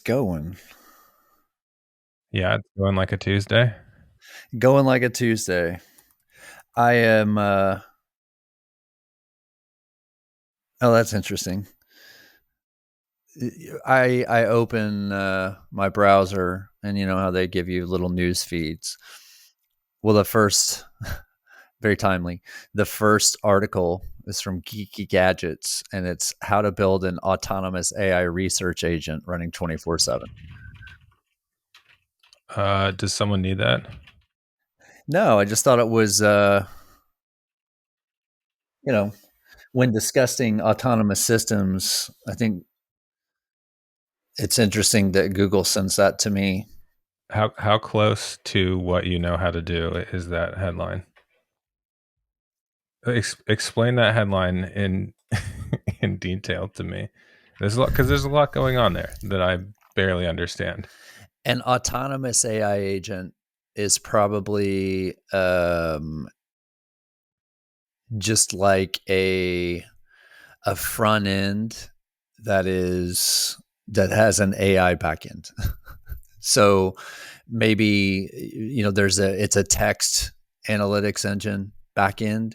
going. Yeah, it's going like a Tuesday. Going like a Tuesday. I am oh that's interesting. I open my browser and you know how they give you little news feeds. Well, the first very timely. The first article is from Geeky Gadgets and it's how to build an autonomous AI research agent running 24/7. Does someone need that? No, I just thought it was you know, when discussing autonomous systems, I think it's interesting that Google sends that to me. How close to what you know how to do is that headline? Explain that headline in in detail to me. There's a lot going on there that I barely understand. An autonomous AI agent is probably just like a front end that has an AI backend. So maybe it's a text analytics engine backend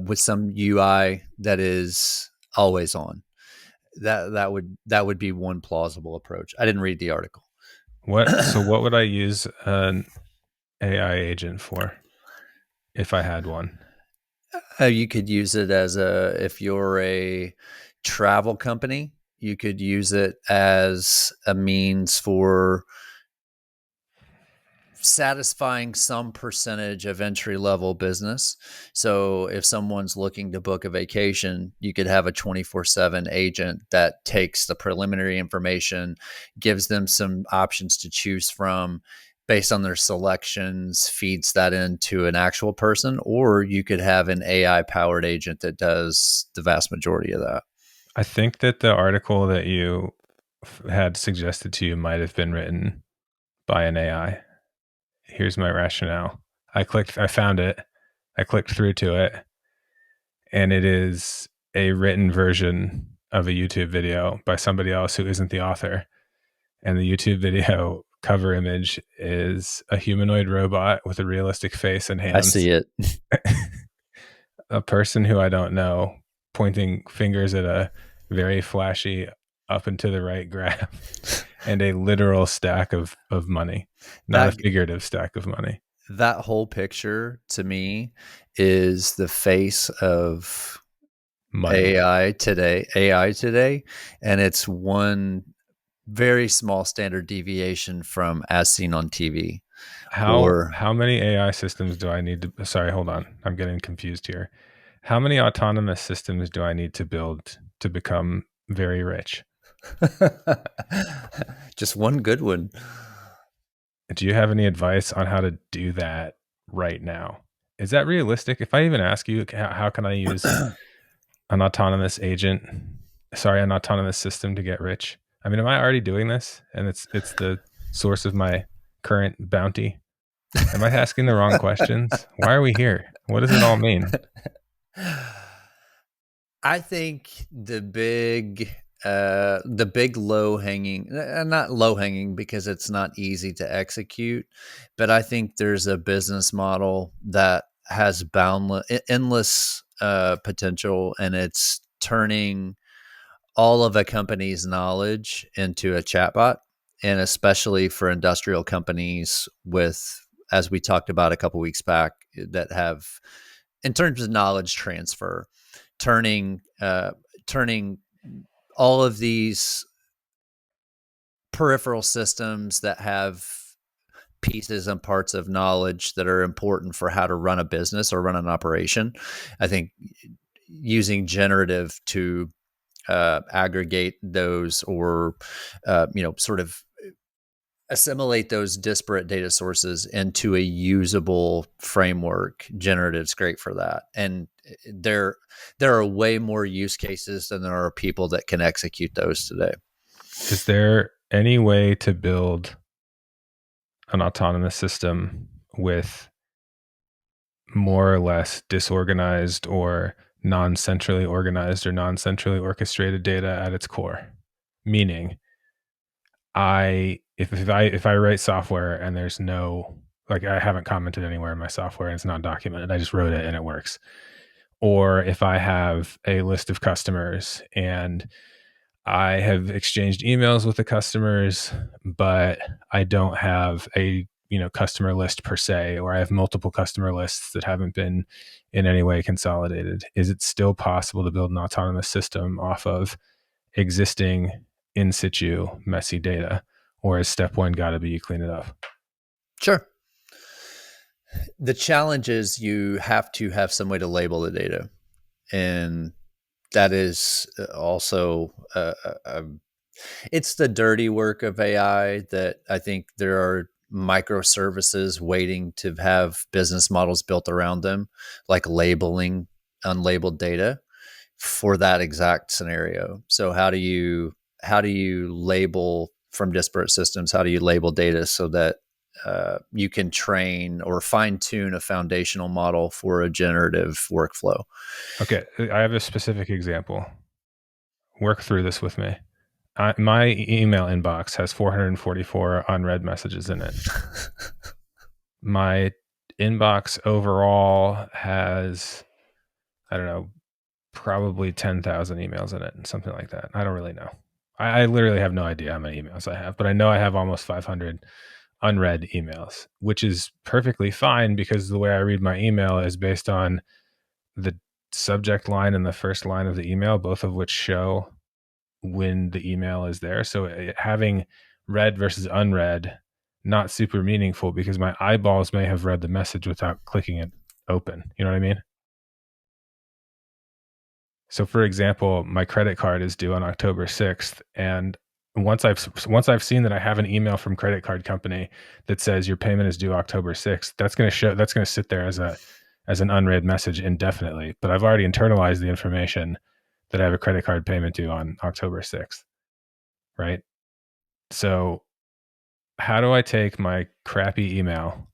with some UI that is always on. That would be one plausible approach. I didn't read the article. What would I use an AI agent for if I had one? You could use it as if you're a travel company, you could use it as a means for satisfying some percentage of entry level business. So if someone's looking to book a vacation, you could have a 24/7 agent that takes the preliminary information, gives them some options to choose from based on their selections, feeds that into an actual person, or you could have an AI powered agent that does the vast majority of that. I think that the article that you had suggested to you might have been written by an AI. Here's my rationale. I found it, I clicked through to it, and it is a written version of a YouTube video by somebody else who isn't the author. And the YouTube video cover image is a humanoid robot with a realistic face and I hands, see it. a person who I don't know pointing fingers at a very flashy up and to the right graph, and a literal stack of money, not a that figurative stack of money. that whole picture to me is the face of Money. AI today, and it's one very small standard deviation from as seen on TV. Or How many AI systems do I need to sorry, hold on. I'm getting confused here. How many autonomous systems do I need to build to become very rich? just one good one. Do you have any advice on how to do that right now? Is that realistic? If I even ask you, how can I use an autonomous agent, an autonomous system to get rich? I mean, am I already doing this and it's the source of my current bounty? Am I asking the wrong questions? Why are we here? What does it all mean? I think the big low hanging, not low hanging because it's not easy to execute, but I think there's a business model that has boundless, endless potential, and it's turning all of a company's knowledge into a chatbot, and especially for industrial companies with, as we talked about a couple weeks back, that have, in terms of knowledge transfer, turning turning all of these peripheral systems that have pieces and parts of knowledge that are important for how to run a business or run an operation. I think using generative to aggregate those, or sort of assimilate those disparate data sources into a usable framework. Generative's great for that, and there there are way more use cases than there are people that can execute those today. Is there any way to build an autonomous system with more or less disorganized or non-centrally organized or non-centrally orchestrated data at its core? Meaning, if I write software and there's no, like, I haven't commented anywhere in my software and it's not documented, I just wrote it and it works. Or if I have a list of customers and I have exchanged emails with the customers, but I don't have a customer list per se, or I have multiple customer lists that haven't been in any way consolidated. Is it still possible to build an autonomous system off of existing in situ messy data, or is step one got to be you clean it up? Sure. The challenge is you have to have some way to label the data, and that is also it's the dirty work of AI that I think there are microservices waiting to have business models built around them, like labeling unlabeled data for that exact scenario. So how do you label from disparate systems? How do you label data so that you can train or fine tune a foundational model for a generative workflow? Okay, I have a specific example. Work through this with me. My email inbox has 444 unread messages in it. My inbox overall has, I don't know, probably 10,000 emails in it, something like that. I don't really know. I literally have no idea how many emails I have, but I know I have almost 500 unread emails, which is perfectly fine because the way I read my email is based on the subject line and the first line of the email, both of which show when the email is there. So having read versus unread, not super meaningful because my eyeballs may have read the message without clicking it open. You know what I mean? So for example, my credit card is due on October 6th, and once I've seen that I have an email from credit card company that says your payment is due October 6th, that's going to sit there as an unread message indefinitely, but I've already internalized the information that I have a credit card payment due on October 6th, right? So how do I take my crappy email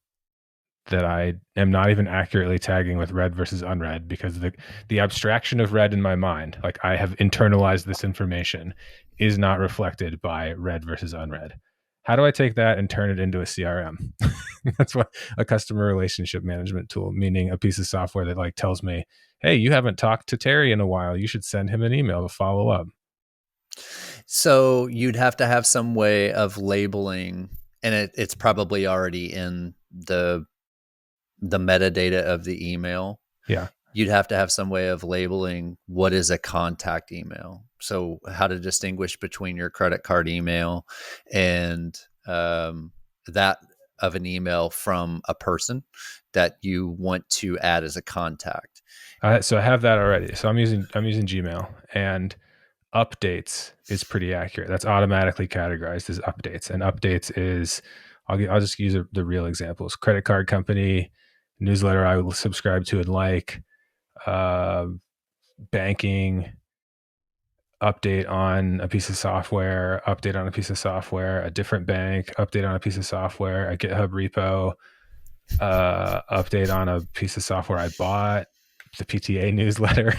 that I am not even accurately tagging with read versus unread because the abstraction of read in my mind, like I have internalized this information, is not reflected by read versus unread. How do I take that and turn it into a CRM? That's what a customer relationship management tool, meaning a piece of software that like tells me, hey, you haven't talked to Terry in a while. You should send him an email to follow up. So you'd have to have some way of labeling, and it's probably already in the metadata of the email. Yeah. You'd have to have some way of labeling what is a contact email. So how to distinguish between your credit card email and that of an email from a person that you want to add as a contact. So I have that already. So I'm using Gmail, and updates is pretty accurate. That's automatically categorized as updates, and updates is I'll just use the real examples: credit card company, newsletter I will subscribe to and like, uh, banking, update on a piece of software, update on a piece of software, a different bank, update on a piece of software, a GitHub repo, update on a piece of software I bought, the PTA newsletter,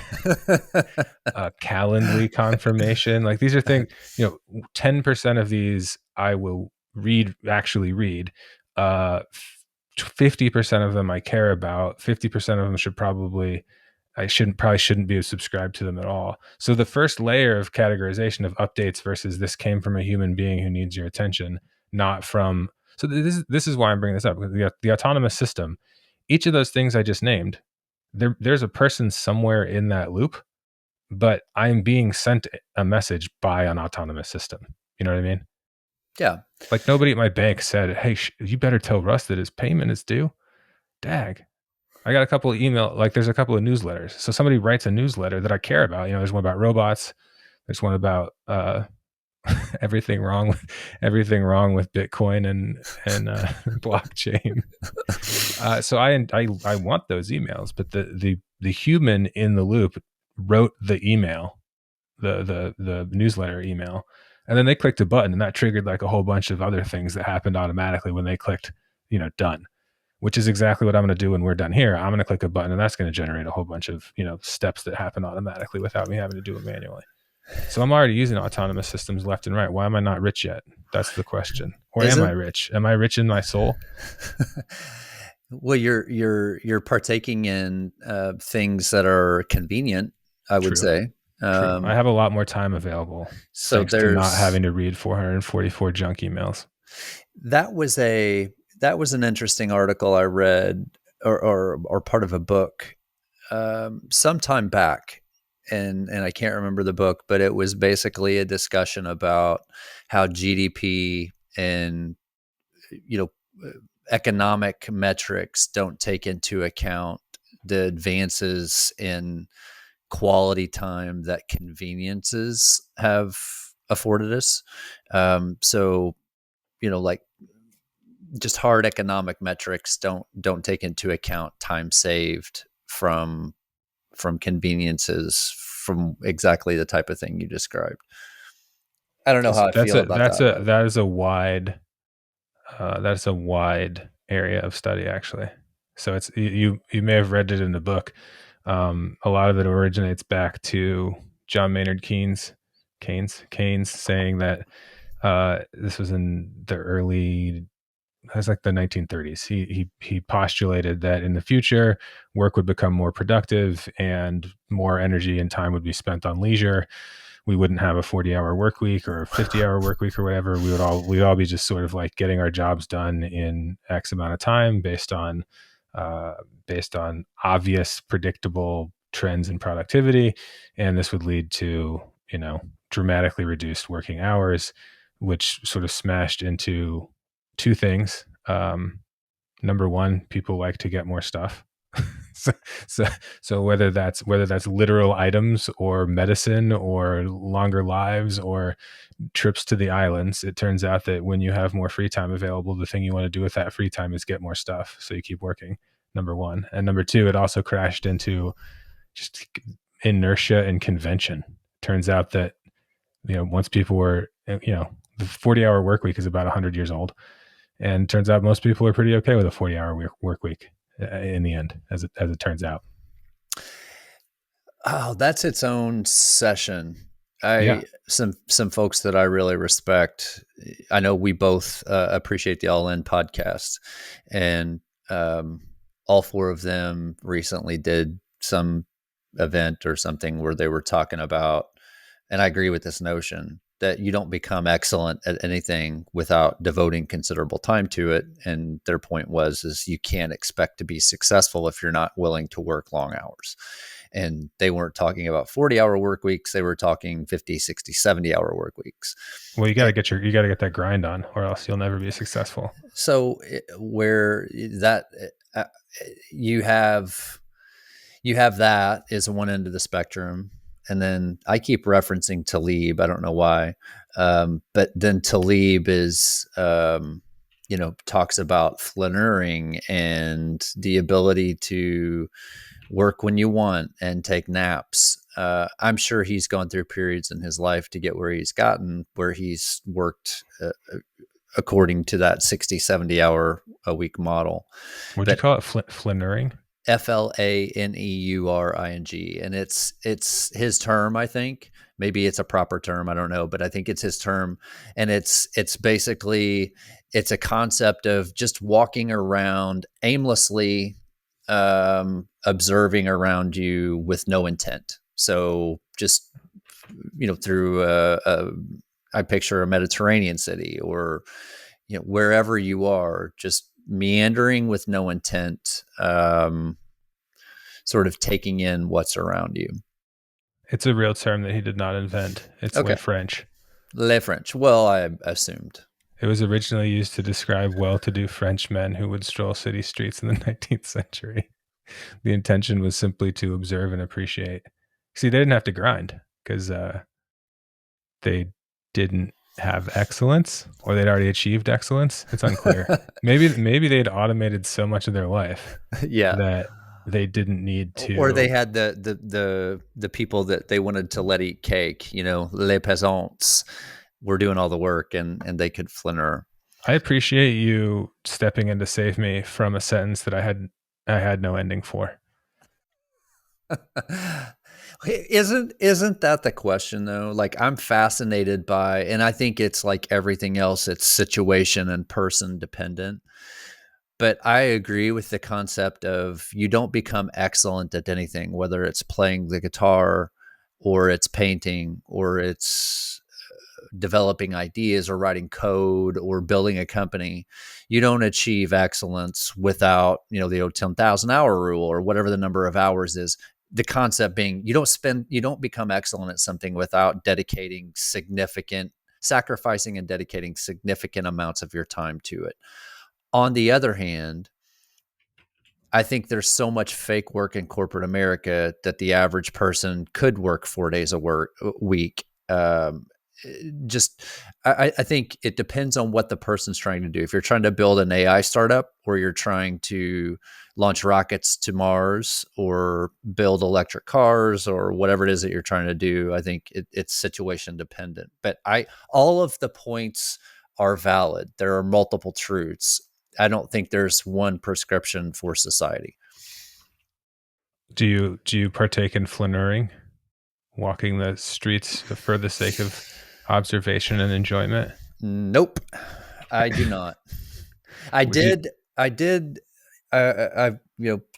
Calendly confirmation. Like these are things, 10% of these I will actually read. 50% of them I care about. 50% of them probably shouldn't be subscribed to them at all. So the first layer of categorization of updates versus this came from a human being who needs your attention, not from. So this is why I'm bringing this up. The autonomous system, each of those things I just named, there's a person somewhere in that loop, but I'm being sent a message by an autonomous system. You know what I mean? Yeah. Like nobody at my bank said, "Hey, you better tell Russ that his payment is due." Dag. I got a couple of there's a couple of newsletters. So somebody writes a newsletter that I care about. There's one about robots. There's one about everything wrong with Bitcoin and blockchain. So I want those emails, but the human in the loop wrote the email, the newsletter email, and then they clicked a button, and that triggered like a whole bunch of other things that happened automatically when they clicked, done, which is exactly what I'm going to do when we're done here. I'm going to click a button, and that's going to generate a whole bunch of steps that happen automatically without me having to do it manually. So I'm already using autonomous systems left and right. Why am I not rich yet? That's the question. Or Is am I it? rich? Am I rich in my soul? Well, you're partaking in things that are convenient, I would True. say. True. I Um, have a lot more time available so thanks to not there's having to read 444 junk emails. that was a that was an interesting article I read, or part of a book sometime back, and I can't remember the book, but it was basically a discussion about how GDP and you know economic metrics don't take into account the advances in quality time that conveniences have afforded us. So like just hard economic metrics don't take into account time saved from conveniences from exactly the type of thing you described. I don't know how I feel about that, but That is a wide that's a wide area of study actually. So it's you may have read it in the book. A lot of it originates back to John Maynard Keynes saying that this was in the early it was like the 1930s. He postulated that in the future, work would become more productive and more energy and time would be spent on leisure. We wouldn't have a 40-hour work week or a 50-hour work week or whatever. We'd all be just sort of like getting our jobs done in X amount of time uh, based on obvious, predictable trends in productivity, and this would lead to dramatically reduced working hours, which sort of smashed into two things. Number one, people like to get more stuff. so, so, so whether that's literal items or medicine or longer lives or trips to the islands, it turns out that when you have more free time available, the thing you want to do with that free time is get more stuff. So you keep working. Number one, and number two, it also crashed into just inertia and convention. Turns out that once people were the 40-hour work week is about 100 years old, and turns out most people are pretty okay with a 40-hour work week in the end, as it turns out. oh, that's its own session. Yeah. I some folks that I really respect. I know we both appreciate the All In podcast, and um, all four of them recently did some event or something where they were talking about, and I agree with this notion that you don't become excellent at anything without devoting considerable time to it. And their point was is you can't expect to be successful if you're not willing to work long hours. And they weren't talking about 40-hour work weeks, they were talking 50, 60, 70-hour work weeks. Well, And you got to get that grind on, or else you'll never be successful. so where that uh, you have you have that is one end of the spectrum. And then I keep referencing Talib. I don't know why. But then Talib is, talks about flaneuring and the ability to work when you want and take naps. I'm sure he's gone through periods in his life to get where he's gotten, where he's worked according to that 60, 70 hour a week model. Would you But call it flaneuring? Flaneuring, and it's his term. I think maybe it's a proper term. I don't know, but I think it's his term, and it's basically it's a concept of just walking around aimlessly, observing around you with no intent. So just through I picture a Mediterranean city or wherever you are, just meandering with no intent. Sort of taking in what's around you. It's a real term that he did not invent. It's Okay. Le French. Le French. Well, I assumed. It was originally used to describe well-to-do French men who would stroll city streets in the 19th century. The intention was simply to observe and appreciate. See, they didn't have to grind because they didn't have excellence, or they'd already achieved excellence. It's unclear. Maybe they'd automated so much of their life Yeah. that they didn't need Or they to. had the people that they wanted to let eat cake, les peasants were doing all the work and they could flinner. I appreciate you stepping in to save me from a sentence that I had no ending for. Isn't that the question though? Like I'm fascinated by, and I think it's like everything else, it's situation and person dependent. But I agree with the concept of you don't become excellent at anything, whether it's playing the guitar or it's painting or it's developing ideas or writing code or building a company. You don't achieve excellence without, the old 10,000 hour rule or whatever the number of hours is. The concept being you don't become excellent at something without sacrificing and dedicating significant amounts of your time to it. On the other hand, I think there's so much fake work in corporate America that the average person could work 4 days a week. Just, I think it depends on what the person's trying to do. If you're trying to build an AI startup, or you're trying to launch rockets to Mars, or build electric cars, or whatever it is that you're trying to do, I think it's situation dependent. But all of the points are valid. There are multiple truths. I don't think there's one prescription for society. Do you partake in flaneuring, walking the streets for the sake of observation and enjoyment? Nope, I do not. I Would you? did. I did. I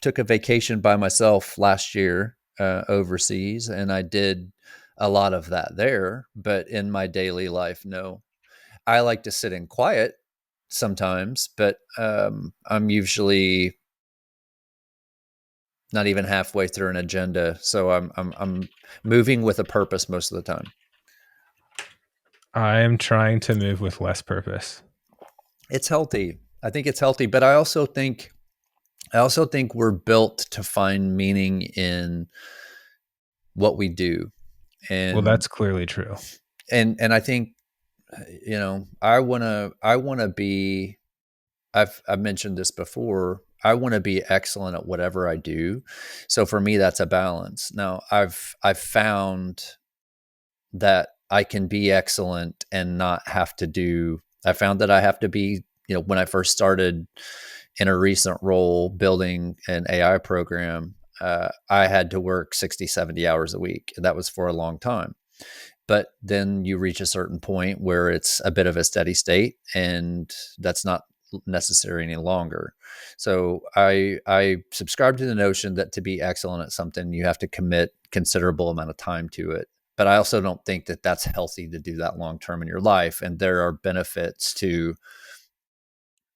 took a vacation by myself last year overseas, and I did a lot of that there. But in my daily life, no. I like to sit in quiet sometimes, but I'm usually not even halfway through an agenda, so I'm moving with a purpose most of the time. I am trying to move with less purpose. It's healthy. I think it's healthy, but I also think we're built to find meaning in what we do. Well, And that's clearly true. I think I want to be I've mentioned this before. I want to be excellent at whatever I do. So for me that's a balance. Now I've found that I can be excellent and not have to do I found that I have to be, when I first started in a recent role building an AI program, I had to work 60, 70 hours a week. And that was for a long time. But then you reach a certain point where it's a bit of a steady state, and that's not necessary any longer. So I subscribe to the notion that to be excellent at something, you have to commit considerable amount of time to it. But I also don't think that that's healthy to do that long term in your life. And there are benefits to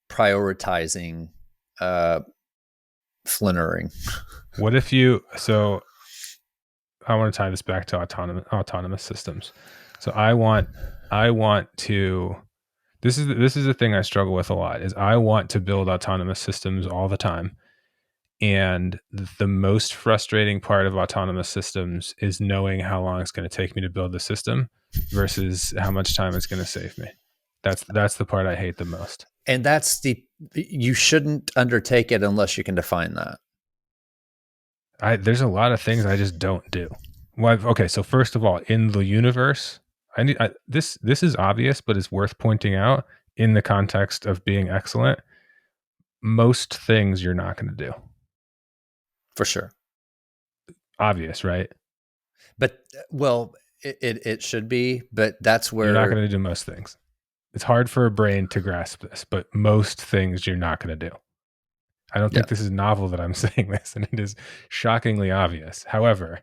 prioritizing uh, Flaneuring. What if you? So I want to tie this back to autonomous systems. So I want to. This is the thing I struggle with a lot. Is I want to build autonomous systems all the time, and the most frustrating part of autonomous systems is knowing how long it's going to take me to build the system versus how much time it's going to save me. That's the part I hate the most. And you shouldn't undertake it unless you can define that. There's a lot of things I just don't do. Well, okay, so first of all, in the universe, this is obvious, but it's worth pointing out in the context of being excellent. Most things you're not going to do. For sure. Obvious, right? But well, it should be, but that's You're not where going to do most things. It's hard for a brain to grasp this, but most things you're not going to do. I don't yeah. think this is novel that I'm saying this, and it is shockingly obvious. However,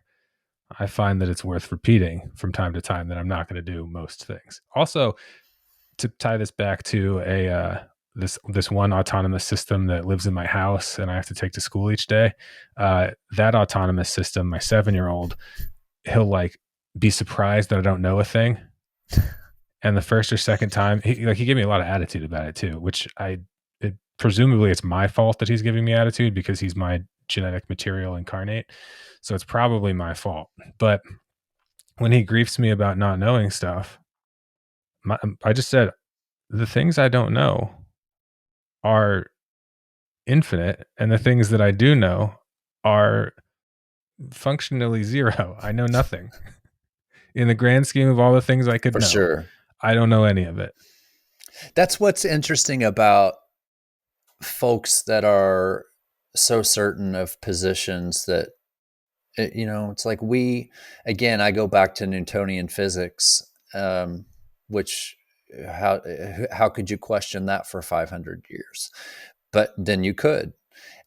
I find that it's worth repeating from time to time that I'm not going to do most things. Also, to tie this back to this one autonomous system that lives in my house and I have to take to school each day, that autonomous system, my 7-year-old, he'll like be surprised that I don't know a thing. And the first or second time, he gave me a lot of attitude about it too, which presumably it's my fault that he's giving me attitude because he's my genetic material incarnate. So it's probably my fault. But when he griefs me about not knowing stuff, I just said, the things I don't know are infinite, and the things that I do know are functionally zero. I know nothing. In the grand scheme of all the things I could For know, sure. I don't know any of it. That's what's interesting about folks that are so certain of positions that It's like again, I go back to Newtonian physics, which how how could you question that for 500 years? But then you could.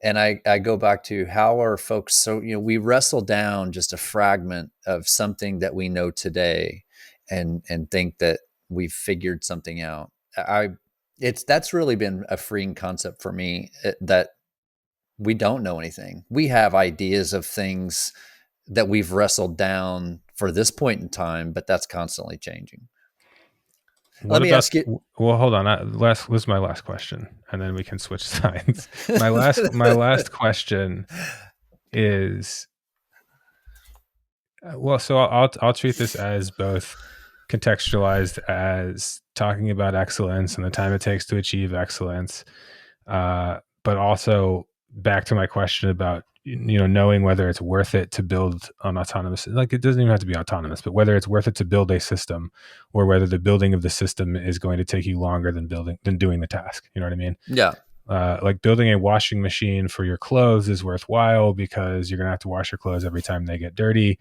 And I go back to how are folks so, we wrestle down just a fragment of something that we know today and think that we've figured something out. I it's That's really been a freeing concept for me, that we don't know anything. We have ideas of things that we've wrestled down for this point in time, but that's constantly changing. What Let me about? ask you. Well, hold on. This is my last question, and then we can switch sides. My last question is, well, so I'll treat this as both contextualized as talking about excellence and the time it takes to achieve excellence, but also back to my question about knowing whether it's worth it to build an autonomous, like it doesn't even have to be autonomous, but whether it's worth it to build a system, or whether the building of the system is going to take you longer than doing the task. You know what I mean? Yeah. Like building a washing machine for your clothes is worthwhile because you're going to have to wash your clothes every time they get dirty.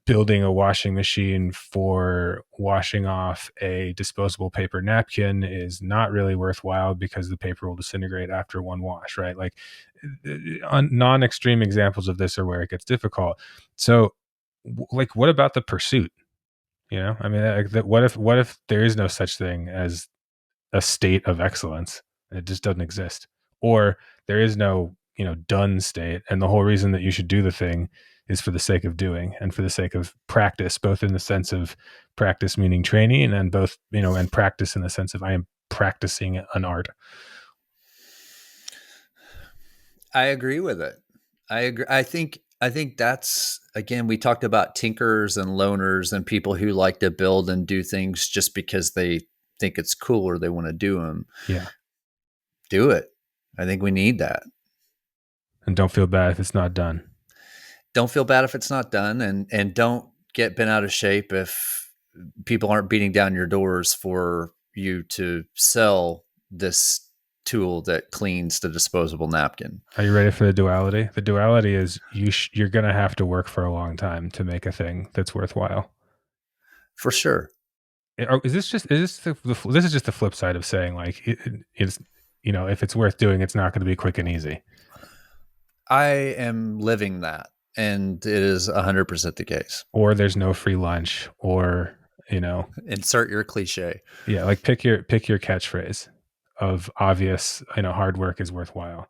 Building a washing machine for washing off a disposable paper napkin is not really worthwhile because the paper will disintegrate after one wash, right? Like non-extreme examples of this are where it gets difficult. So like what about the pursuit? I mean, what if there is no such thing as a state of excellence? It just doesn't exist. Or there is no, done state. And the whole reason that you should do the thing is for the sake of doing and for the sake of practice, both in the sense of practice meaning training, and both, and practice in the sense of I am practicing an art. I agree with it. I agree. I think that's, again, we talked about tinkers and loners and people who like to build and do things just because they think it's cool or they want to do them. Yeah. Do it. I think we need that. And don't feel bad if it's not done. Don't feel bad if it's not done, and don't get bent out of shape if people aren't beating down your doors for you to sell this tool that cleans the disposable napkin. Are you ready for the duality? The duality is you're going to have to work for a long time to make a thing that's worthwhile. For sure. This is just the flip side of saying like it's if it's worth doing, it's not going to be quick and easy. I am living that, and it is 100% the case. Or there's no free lunch, or you know Insert your cliche. yeah, like pick your catchphrase of obvious, hard work is worthwhile.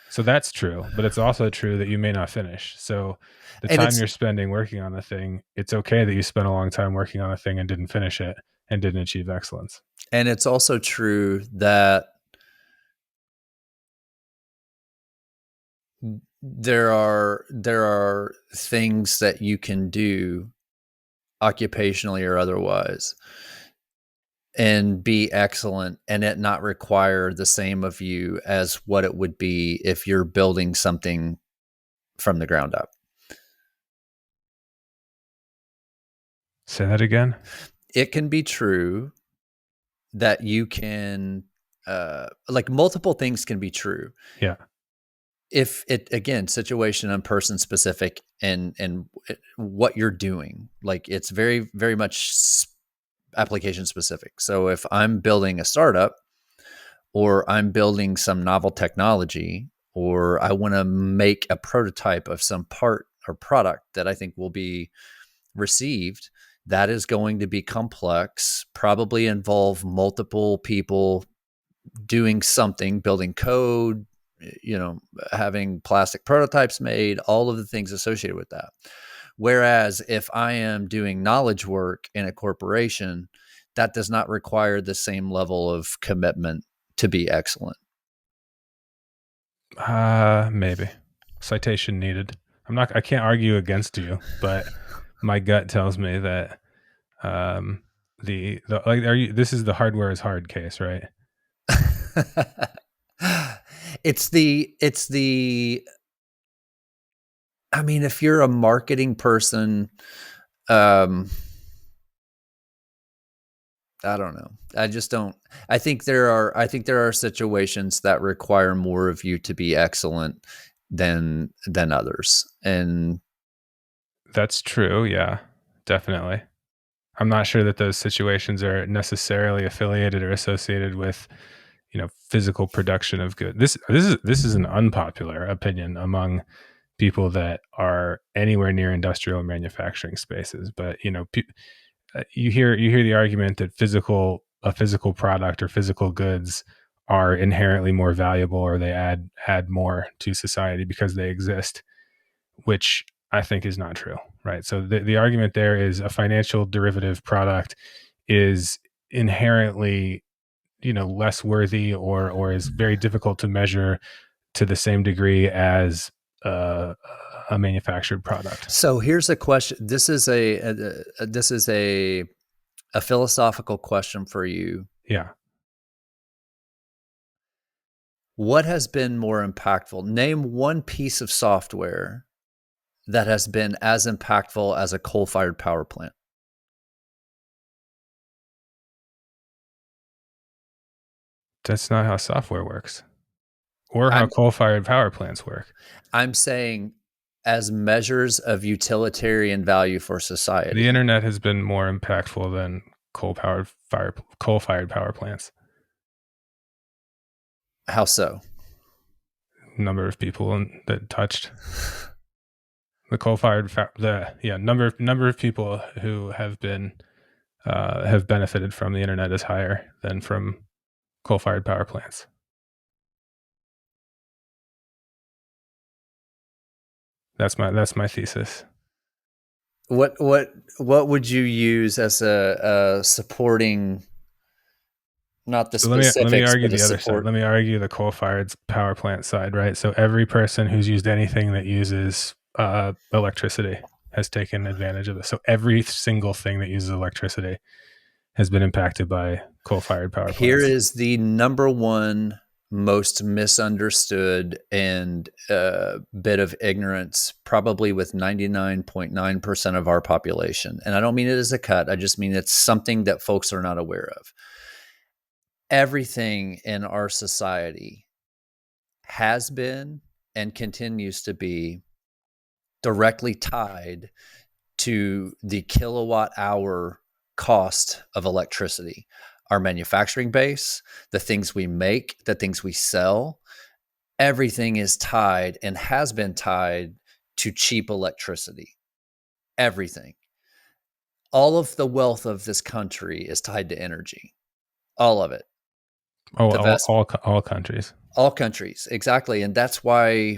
So that's true, but it's also true that you may not finish. So the And time it's you're spending working on the thing, it's okay that you spent a long time working on a thing and didn't finish it and didn't achieve excellence. and it's also true that there are things that you can do occupationally or otherwise and be excellent and it not require the same of you as what it would be if you're building something from the ground up. Say that again. It can be true that you can, like, multiple things can be true Yeah. if it, again, situation and person specific, and what you're doing, like, it's very very much application specific. So if I'm building a startup, or I'm building some novel technology, or I want to make a prototype of some part or product that I think will be received, that is going to be complex, probably involve multiple people doing something, building code, having plastic prototypes made, all of the things associated with that. Whereas if I am doing knowledge work in a corporation, that does not require the same level of commitment to be excellent. Maybe. Citation needed. I can't argue against you, but my gut tells me that um the like this is the hardware is hard case, right? It's the I mean, if you're a marketing person, um I don't know. I just don't. I think there are situations that require more of you to be excellent than others. And That's true. Yeah, definitely. I'm not sure that those situations are necessarily affiliated or associated with, physical production of good. This is an unpopular opinion among people that are anywhere near industrial manufacturing spaces. But you hear the argument that a physical product or physical goods are inherently more valuable, or they add more to society because they exist, which I think is not true, right? So the argument there is a financial derivative product is inherently, less worthy, or is very difficult to measure to the same degree as uh, a manufactured product. So here's a question. This is a philosophical question for you. Yeah. What has been more impactful? Name one piece of software that has been as impactful as a coal-fired power plant. That's not how software works, or how I'm coal-fired power plants work. I'm saying as measures of utilitarian value for The society. internet has been more impactful than coal-fired power plants. How so? Number of people that touched the coal-fired the number of people who have benefited from the internet is higher than from coal-fired power plants. That's my thesis. What would you use as a supporting, not the So let me specifics, argue but a the other side. support? Let me argue the coal-fired power plant side, right? So every person who's used anything that uses electricity has taken advantage of this. So every single thing that uses electricity has been impacted by coal-fired power Here plants. is the number one most misunderstood and bit of ignorance, probably with 99.9% of our population. And I don't mean it as a cut, I just mean it's something that folks are not aware of. Everything in our society has been and continues to be directly tied to the kilowatt hour cost of electricity. Our manufacturing base, the things we make, the things we sell, everything is tied and has been tied to cheap electricity. Everything. All of the wealth of this country is tied to energy. All of it. Oh, The vast, all countries. all countries, exactly. And that's why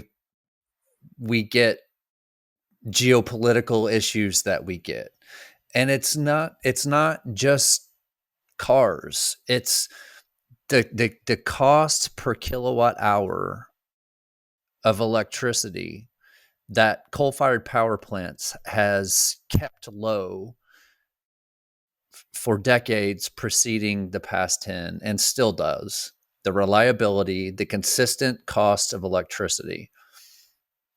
we get geopolitical issues that we get. And it's not just cars. It's the cost per kilowatt hour of electricity that coal-fired power plants has kept low for decades preceding the past 10 and still does. The reliability, the consistent cost of electricity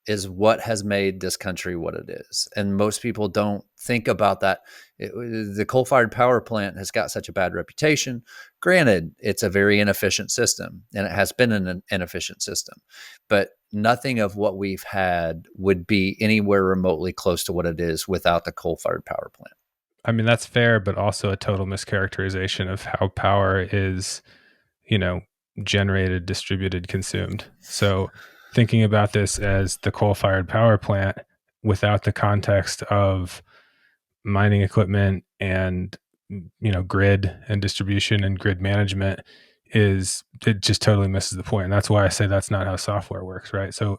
is what has made this country what it is. And most people don't think about that. The coal fired power plant has got such a bad reputation. Granted, it's a very inefficient system and it has been an inefficient system, but nothing of what we've had would be anywhere remotely close to what it is without the coal fired power plant. I mean, that's fair, but also a total mischaracterization of how power is, you know, generated, distributed, consumed. So thinking about this as the coal-fired power plant without the context of mining equipment and, grid and distribution and grid management, it just totally misses the point. And that's why I say that's not how software works, right? So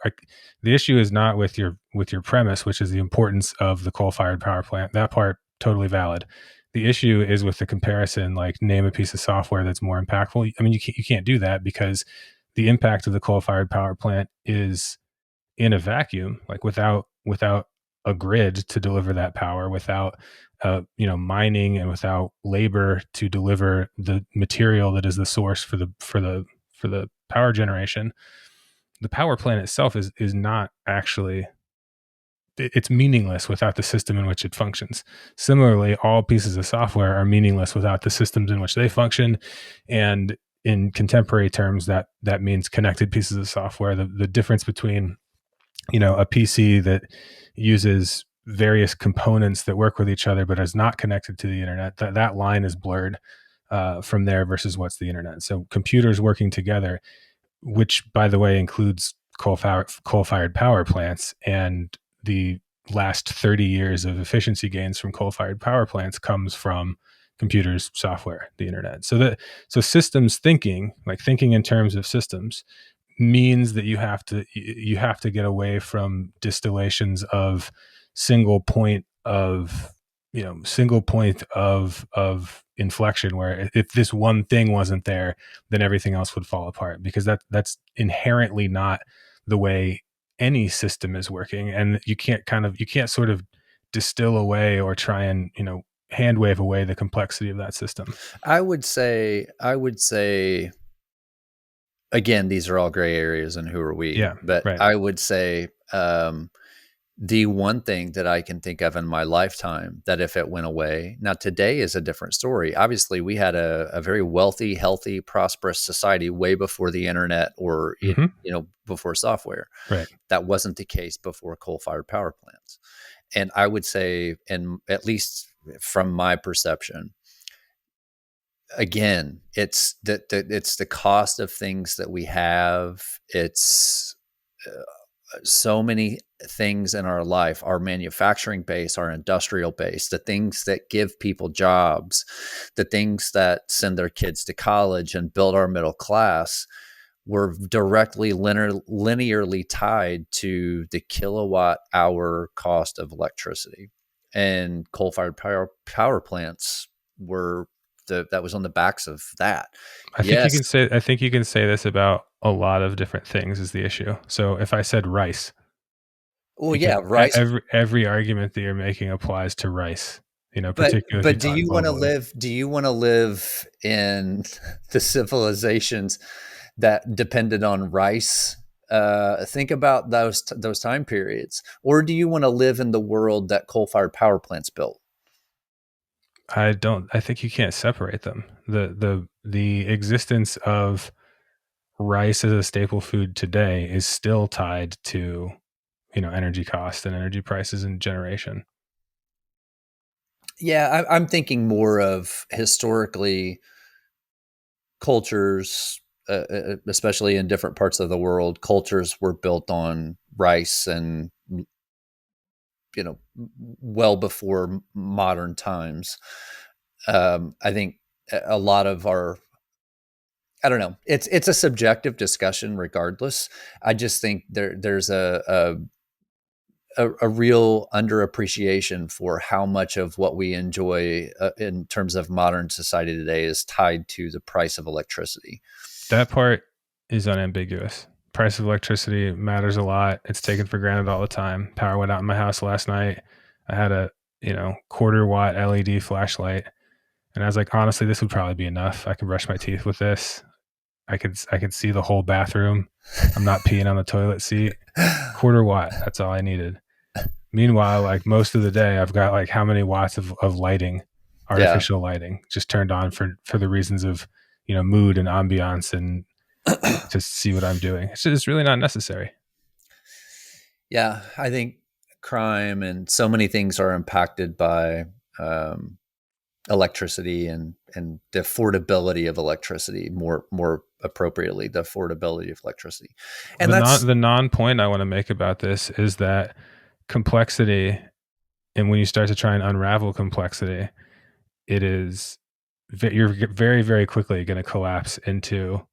the issue is not with your premise, which is the importance of the coal-fired power plant. That part totally valid. The issue is with the comparison, like name a piece of software that's more impactful. I mean, you can't do that because the impact of the coal-fired power plant is in a vacuum, like without a grid to deliver that power, without mining, and without labor to deliver the material that is the source for the power generation. The power plant itself is not actually, it's meaningless without the system in which it functions. Similarly, all pieces of software are meaningless without the systems in which they function. And in contemporary terms, that means connected pieces of software. The difference between, a PC that uses various components that work with each other but is not connected to the internet, that line is blurred from there versus what's the internet. So computers working together, which by the way includes coal-fired power plants, and the last 30 years of efficiency gains from coal-fired power plants comes from computers, software, the internet. So systems thinking, like thinking in terms of systems, means that you have to get away from distillations of single point of single point of inflection, where if this one thing wasn't there, then everything else would fall apart, because that's inherently not the way any system is working. And you can't sort of distill away or try and hand wave away the complexity of that system. I would say again, these are all gray areas and who are we, Yeah, but right. I would say the one thing that I can think of in my lifetime that if it went away, now today is a different story. Obviously, we had a very wealthy, healthy, prosperous society way before the internet or Hmm. before software. Right. That wasn't the case before coal-fired power plants. And I would say, and at least from my perception, again, it's the cost of things that we have. It's so many things in our life, our manufacturing base, our industrial base, the things that give people jobs, the things that send their kids to college and build our middle class, were directly linearly tied to the kilowatt hour cost of electricity. And coal-fired power plants were that was on the backs of that. I think you Yes. can say I think you can say this about a lot of different things is the issue. So if I said rice, Well, you can yeah, rice. every argument that you're making applies to rice, particularly if you But do talk you wanna globally. live in the civilizations that depended on rice? Think about those time periods. Or do you wanna live in the world that coal-fired power plants built? I think you can't separate them. The existence of rice as a staple food today is still tied to, energy cost and energy prices and generation. Yeah, I'm thinking more of historically cultures, especially in different parts of the world, cultures were built on rice and well before modern times. I think a lot of our I don't know. It's a subjective discussion, regardless. I just think there's a real underappreciation for how much of what we enjoy in terms of modern society today is tied to the price of electricity. That part is unambiguous. Price of electricity matters a lot. It's taken for granted all the time. Power went out in my house last night. I had a, quarter watt LED flashlight, and I was like, honestly, this would probably be enough. I can brush my teeth with this. I could see the whole bathroom. I'm not peeing on the toilet seat. Quarter watt. That's all I needed. Meanwhile, like most of the day, I've got like how many watts of lighting, Yeah. artificial lighting, just turned on for the reasons of mood and ambiance and to see what I'm doing. It's really not necessary. Yeah, I think crime and so many things are impacted by um, electricity and the affordability of electricity, more appropriately, the affordability of electricity. And that's The non point I want to make about this is that complexity, and when you start to try and unravel complexity, it is you're very very quickly going to collapse into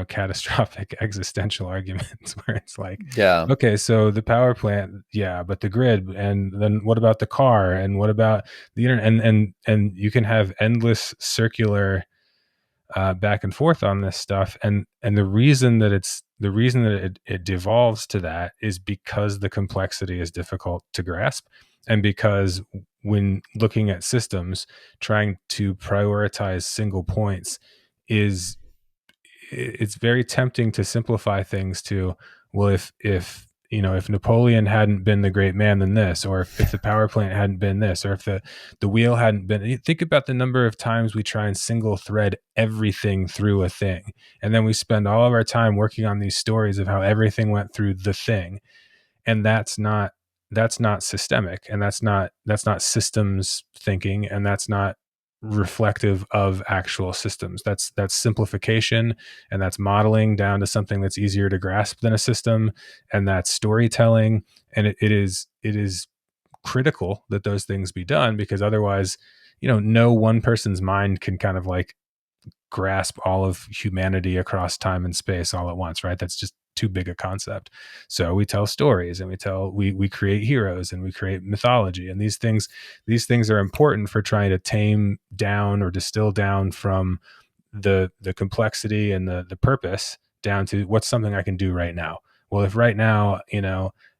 catastrophic existential arguments where it's like, yeah, okay, so the power plant, yeah, but the grid, and then what about the car, and what about the internet, and you can have endless circular back and forth on this stuff, and the reason that it devolves to that is because the complexity is difficult to grasp, and because when looking at systems, trying to prioritize single points is it's very tempting to simplify things to, well, if Napoleon hadn't been the great man, then this, or if the power plant hadn't been this, or if the wheel hadn't been, think about the number of times we try and single thread everything through a thing, and then we spend all of our time working on these stories of how everything went through the thing, and that's not that's not systemic, and that's not systems thinking, and that's not reflective of actual systems. That's simplification, and that's modeling down to something that's easier to grasp than a system, and that's storytelling. And it is critical that those things be done, because otherwise, no one person's mind can kind of like grasp all of humanity across time and space all at once, right? That's just too big a concept. So we tell stories, and we create heroes, and we create mythology, and these things are important for trying to tame down or distill down from the complexity and the purpose down to what's something I can do right now. Well, if right now,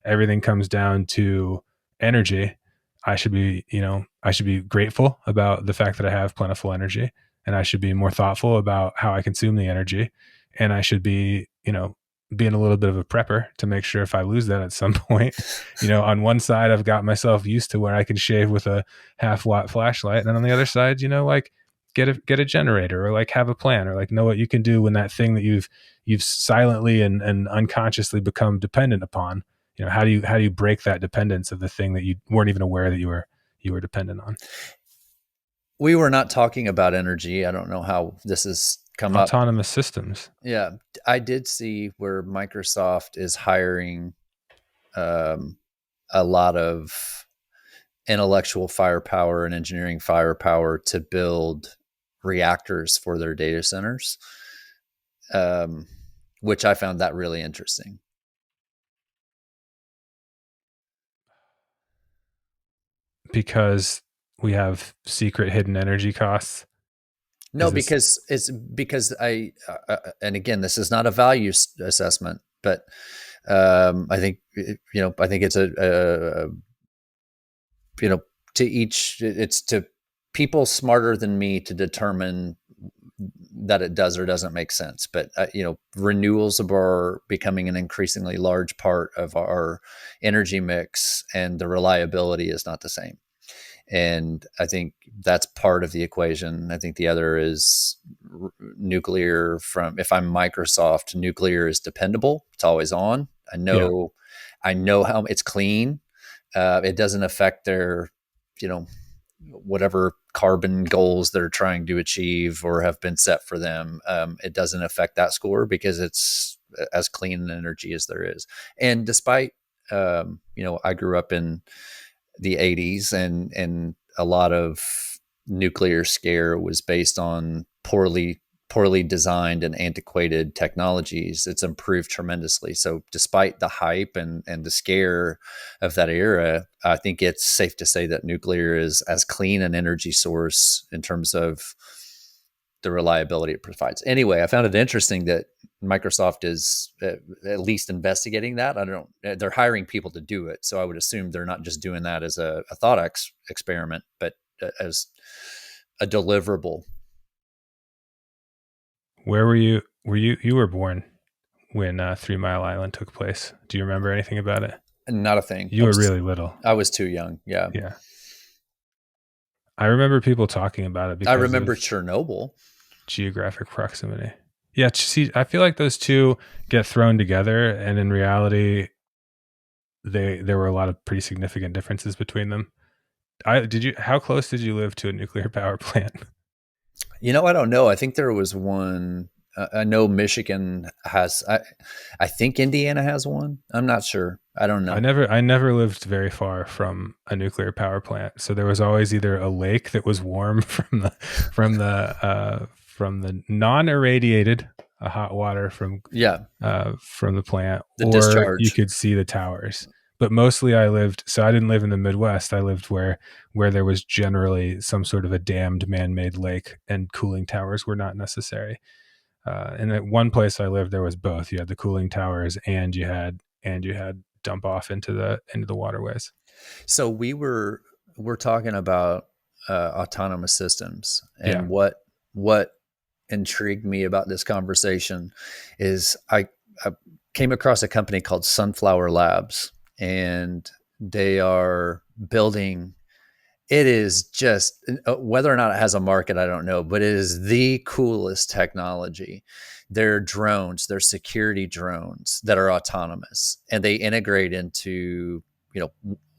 everything comes down to energy, I should be grateful about the fact that I have plentiful energy, and I should be more thoughtful about how I consume the energy, and I should be, being a little bit of a prepper to make sure if I lose that at some point, on one side I've got myself used to where I can shave with a half-watt flashlight, and then on the other side, like get a generator, or like have a plan, or like know what you can do when that thing that you've silently and unconsciously become dependent upon. How do you break that dependence of the thing that you weren't even aware that you were dependent on? We were not talking about energy. I don't know how this has come up. Autonomous systems. Yeah, I did see where Microsoft is hiring um, a lot of intellectual firepower and engineering firepower to build reactors for their data centers, um, which I found that really interesting. Because we have secret hidden energy costs. No, Is this because and again, this is not a value assessment, but I think I think it's a to each, it's to people smarter than me to determine that it does or doesn't make sense. But renewals are becoming an increasingly large part of our energy mix, and the reliability is not the same. And I think that's part of the equation. I think the other is nuclear. From If I'm Microsoft, nuclear is dependable. It's always on. Yeah. I know how it's clean. It doesn't affect their, you know, whatever carbon goals they're trying to achieve or have been set for them. It doesn't affect that score because it's as clean an energy as there is. And despite, I grew up in the 80s, and a lot of nuclear scare was based on poorly designed and antiquated technologies. It's improved tremendously. So despite the hype and the scare of that era, I think it's safe to say that nuclear is as clean an energy source in terms of the reliability it provides. Anyway, I found it interesting that Microsoft is at least investigating that. I don't know. They're hiring people to do it, so I would assume they're not just doing that as a thought experiment, but as a deliverable. Where were you? You were born when 3 Mile Island took place? Do you remember anything about it? Not a thing. You were really little. I was too young. Yeah, Yeah. I remember people talking about it I because remember of Chernobyl. geographic proximity. Yeah, see, I feel like those two get thrown together, and in reality, there were a lot of pretty significant differences between them. How close did you live to a nuclear power plant? I don't know. I think there was one. I know Michigan has. I think Indiana has one. I'm not sure. I don't I know. never I never lived very far from a nuclear power plant, so there was always either a lake that was warm from the non-irradiated hot water Yeah, from the plant, the or you discharge. could see the towers. But mostly so I didn't live in the Midwest. I lived where there was generally some sort of a dammed man-made lake, and cooling towers were not necessary. And at one place I lived, there was both. You had the cooling towers, and you had dump off into the waterways. So we're talking about autonomous systems, Yeah. and what intrigued me about this conversation is I came across a company called Sunflower Labs, and they are building. It is just whether or not it has a market, I don't know, but it is the coolest technology. They're drones, they're security drones that are autonomous, and they integrate into.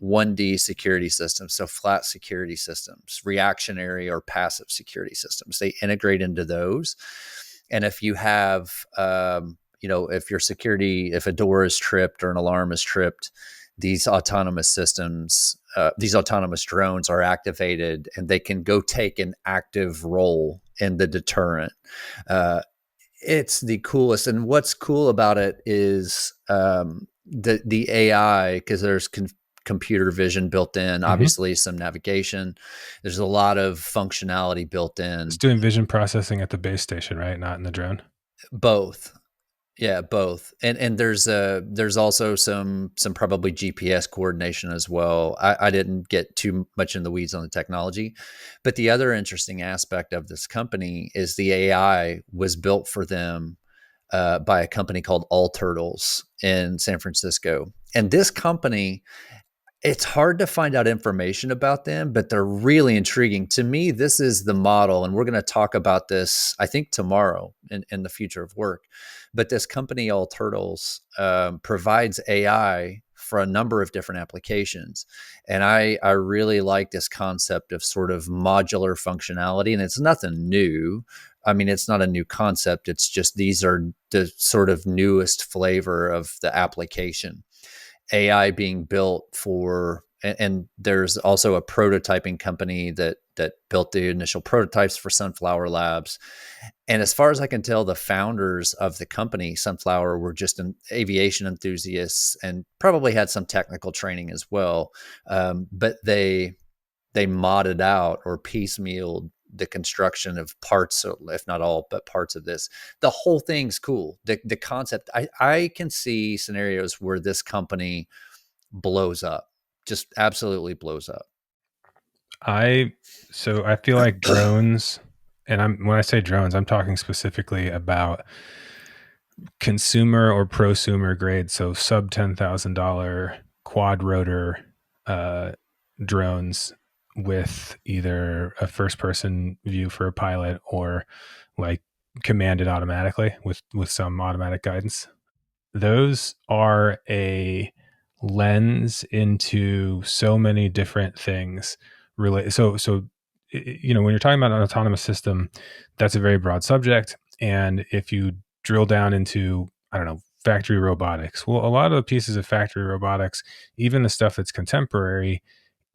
1D security systems, so flat security systems, reactionary or passive security systems. They integrate into those. And if you have, if your security, if a door is tripped or an alarm is tripped, these autonomous systems, these autonomous drones are activated and they can go take an active role in the deterrent. It's the coolest. And what's cool about it is the AI, because there's computer vision built in, Mm-hmm. obviously some navigation. There's a lot of functionality built It's in. doing vision processing at the base station, right? Not in the drone. Both. Yeah, both. And there's also some probably GPS coordination as well. I didn't get too much in the weeds on the technology, but the other interesting aspect of this company is the AI was built for them by a company called All Turtles in San Francisco. And this company, it's hard to find out information about them, but they're really intriguing. To me, this is the model, and we're going to talk about this, I think, tomorrow in the future of work. But this company, All Turtles, provides AI for a number of different applications. And I really like this concept of sort of modular functionality, and it's nothing new. I mean, it's not a new concept. It's just these are the sort of newest flavor of the application. AI being built for, and there's also a prototyping company that built the initial prototypes for Sunflower Labs. And as far as I can tell, the founders of the company, Sunflower, were just an aviation enthusiasts and probably had some technical training as well. But they modded out or piecemealed the construction of parts, if not all, but parts of this. The whole thing's cool. The concept, I can see scenarios where this company blows up, just absolutely blows up. I feel like drones, and when I say drones, I'm talking specifically about consumer or prosumer grade, so sub $10,000 quad rotor uh, drones with either a first person view for a pilot or like commanded automatically with some automatic guidance. Those are a lens into so many different things related. When you're talking about an autonomous system, that's a very broad subject. And if you drill down into, I don't know, factory robotics, well, a lot of the pieces of factory robotics, even the stuff that's contemporary,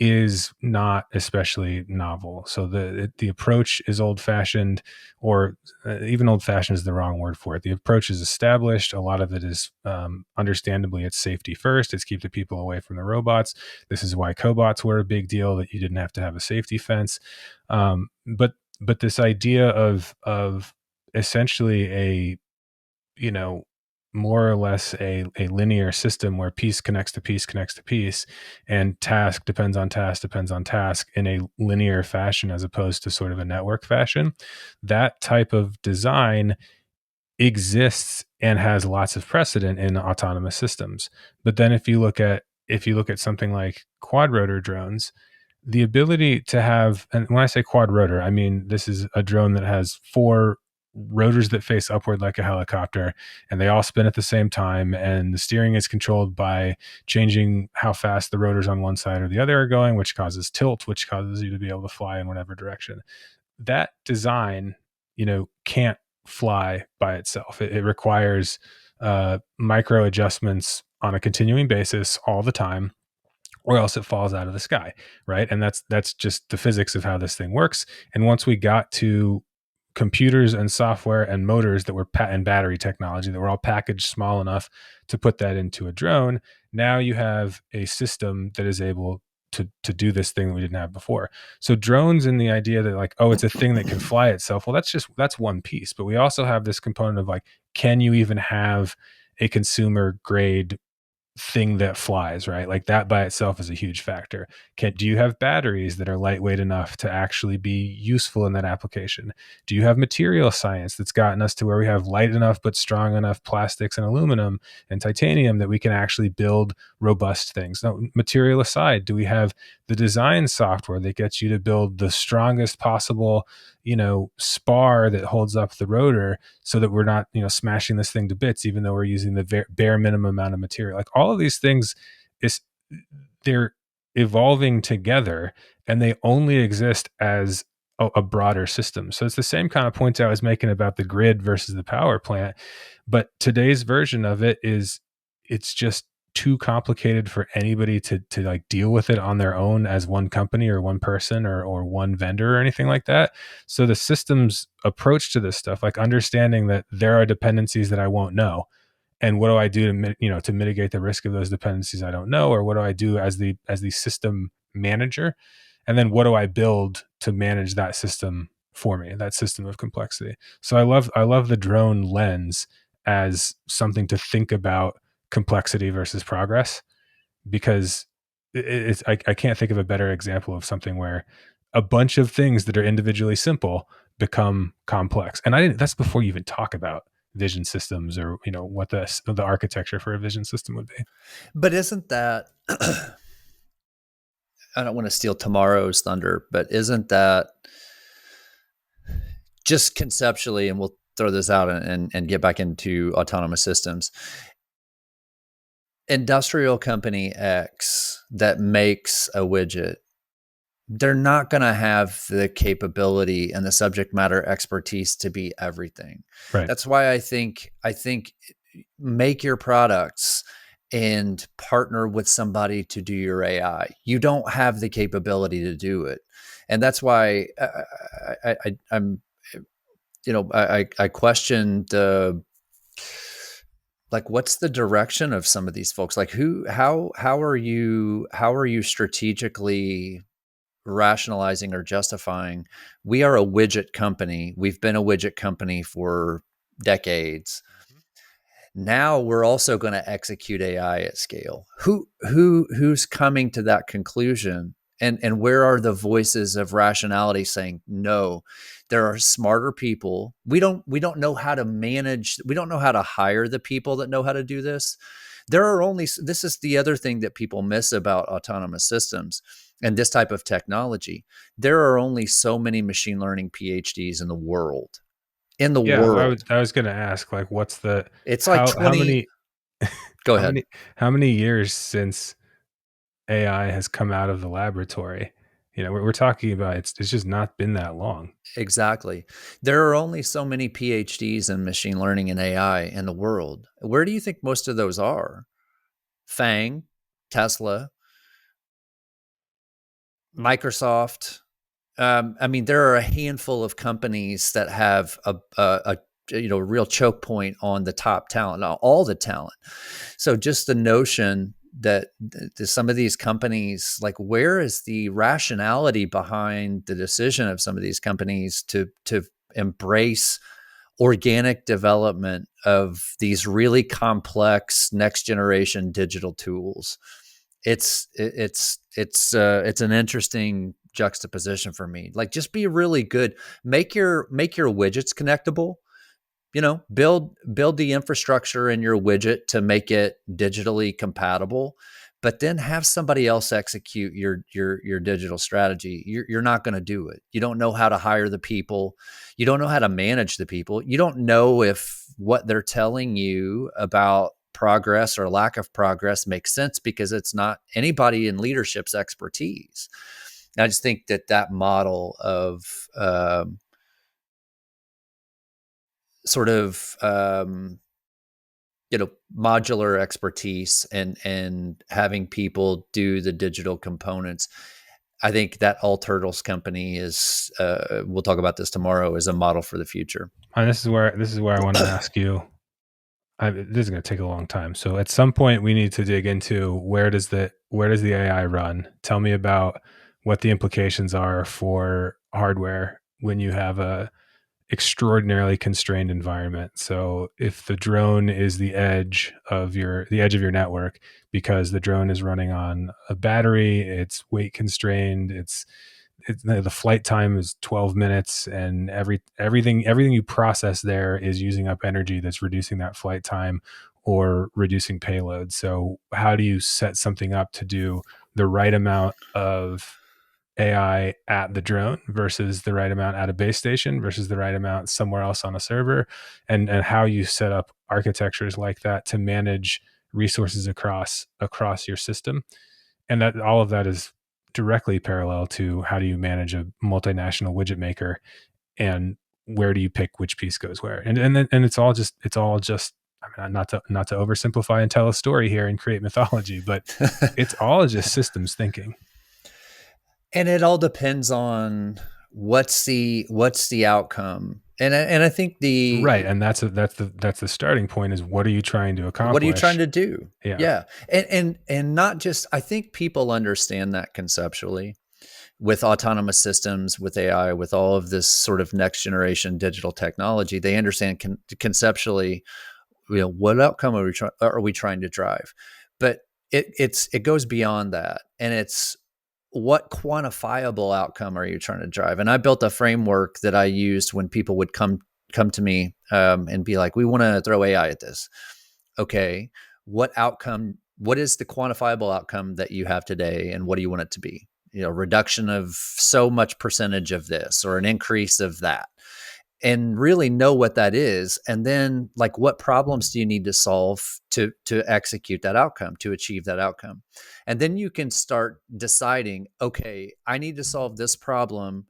is not especially novel. So the approach is old fashioned, or even old fashioned is the wrong word for it. The approach is established. A lot of it is, understandably, it's safety first. It's keep the people away from the robots. This is why cobots were a big deal, that you didn't have to have a safety fence. But this idea of essentially a, you know, more or less a linear system where piece connects to piece connects to piece, and task depends on task in a linear fashion as opposed to sort of a network fashion. That type of design exists and has lots of precedent in autonomous systems. But then if you look at something like quadrotor drones, the ability to have, and when I say quad rotor, I mean this is a drone that has four rotors that face upward like a helicopter, and they all spin at the same time, and the steering is controlled by changing how fast the rotors on one side or the other are going, which causes tilt, which causes you to be able to fly in whatever direction. That design, can't fly by itself. It requires micro adjustments on a continuing basis all the time, or else it falls out of the sky, right? And that's just the physics of how this thing works. And once we got to computers and software and motors that were and battery technology that were all packaged small enough to put that into a drone, now you have a system that is able to do this thing that we didn't have before. So drones, and the idea that like, oh, it's a thing that can fly itself, well, that's one piece. But we also have this component of like, can you even have a consumer grade thing that flies, right? Like that by itself is a huge factor. Do you have batteries that are lightweight enough to actually be useful in that application? Do you have material science that's gotten us to where we have light enough but strong enough plastics and aluminum and titanium that we can actually build robust things? No, material aside, do we have the design software that gets you to build the strongest possible, spar that holds up the rotor so that we're not, smashing this thing to bits, even though we're using the bare minimum amount of material? Like all of these things is they're evolving together, and they only exist as a broader system. So it's the same kind of points I was making about the grid versus the power plant, but today's version of it is, it's just too complicated for anybody to like deal with it on their own as one company or one person or one vendor or anything like that. So the system's approach to this stuff, like understanding that there are dependencies that I won't know, and what do I do to to mitigate the risk of those dependencies I don't know, or what do I do as the system manager, and then what do I build to manage that system for me, that system of complexity. So I love the drone lens as something to think about complexity versus progress, because I can't think of a better example of something where a bunch of things that are individually simple become complex. And I didn't, that's before you even talk about vision systems, or what the architecture for a vision system would be. But isn't that, I don't want to steal tomorrow's thunder, but isn't that just conceptually, and we'll throw this out and get back into autonomous systems. Industrial company X that makes a widget, they're not going to have the capability and the subject matter expertise to be everything. Right. That's why I think make your products and partner with somebody to do your AI. You don't have the capability to do it. And that's why I'm, I question the, like, what's the direction of some of these folks? Like, how are you strategically rationalizing or justifying, we are a widget company, we've been a widget company for decades, now we're also going to execute AI at scale? Who's coming to that conclusion? And where are the voices of rationality saying no? There are smarter people. We don't know how to manage, we don't know how to hire the people that know how to do this. There are only, this is the other thing that people miss about autonomous systems and this type of technology. There are only so many machine learning PhDs in the world. In the Yeah, world. I was going to ask, like, what's the It's like how 20. many Go how ahead. many how many years since AI has come out of the laboratory? We're talking about, it's just not been that long. Exactly. There are only so many PhDs in machine learning and AI in the world. Where do you think most of those are? Fang, Tesla, Microsoft. I mean, there are a handful of companies that have a real choke point on the top talent, not all the talent. So just the notion that some of these companies, like, where is the rationality behind the decision of some of these companies to embrace organic development of these really complex next generation digital tools? It's an interesting juxtaposition for me. Like, just be really good. Make your widgets connectable. Build the infrastructure in your widget to make it digitally compatible, but then have somebody else execute your digital strategy. You're not going to do it. You don't know how to hire the people. You don't know how to manage the people. You don't know if what they're telling you about progress or lack of progress makes sense, because it's not anybody in leadership's expertise. I just think that model of sort of modular expertise and having people do the digital components. I think that All Turtles company is, we'll talk about this tomorrow, is a model for the future. And this is where I want to ask you. This is going to take a long time. So at some point we need to dig into, where does the AI run? Tell me about what the implications are for hardware when you have a extraordinarily constrained environment. So if the drone is the edge of your network, because the drone is running on a battery, it's weight constrained, the flight time is 12 minutes, and everything you process there is using up energy that's reducing that flight time or reducing payload. So how do you set something up to do the right amount of AI at the drone versus the right amount at a base station versus the right amount somewhere else on a server, and how you set up architectures like that to manage resources across your system? and that all of that is directly parallel to how do you manage a multinational widget maker, and where do you pick which piece goes where, and it's all just I mean, not to oversimplify and tell a story here and create mythology, but it's all just systems thinking. And it all depends on what's the outcome. And I think Right, the and that's the starting point, is what are you trying to what are you trying accomplish? to do? Yeah. Yeah. And not just, I think people understand that conceptually with autonomous systems, with AI, with all of this sort of next generation digital technology. They understand conceptually, what outcome are we trying to drive? But it goes beyond that, and it's what quantifiable outcome are you trying to drive? And I built a framework that I used when people would come to me, and be like, "We want to throw AI at this." Okay, what outcome? What is the quantifiable outcome that you have today, and what do you want it to be? Reduction of so much percentage of this, or an increase of that, and really know what that is. And then, like, what problems do you need to solve to execute that outcome, to achieve that outcome? And then you can start deciding, okay, I need to solve this problem.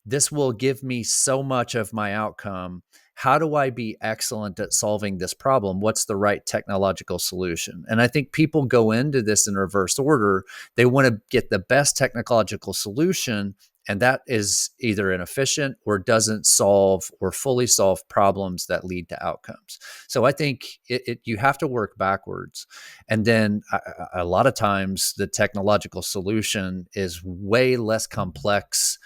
This will give me so much of my outcome. How do I be excellent at solving this problem? What's the right technological solution? And I think people go into this in reverse order. They want to get the best technological solution, and that is either inefficient or doesn't solve or fully solve problems that lead to outcomes. So I think you have to work backwards. And then a lot of times the technological solution is way less complex.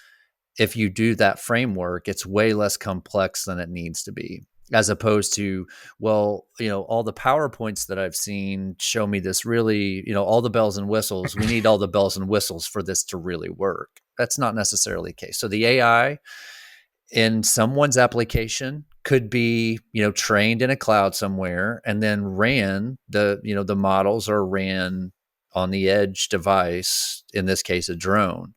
If you do that framework, it's way less complex than it needs to be, as opposed to, well, all the PowerPoints that I've seen show me this really, all the bells and whistles. We need all the bells and whistles for this to really work. That's not necessarily the case. So the AI in someone's application could be, trained in a cloud somewhere, and then ran the models are ran on the edge device, in this case a drone.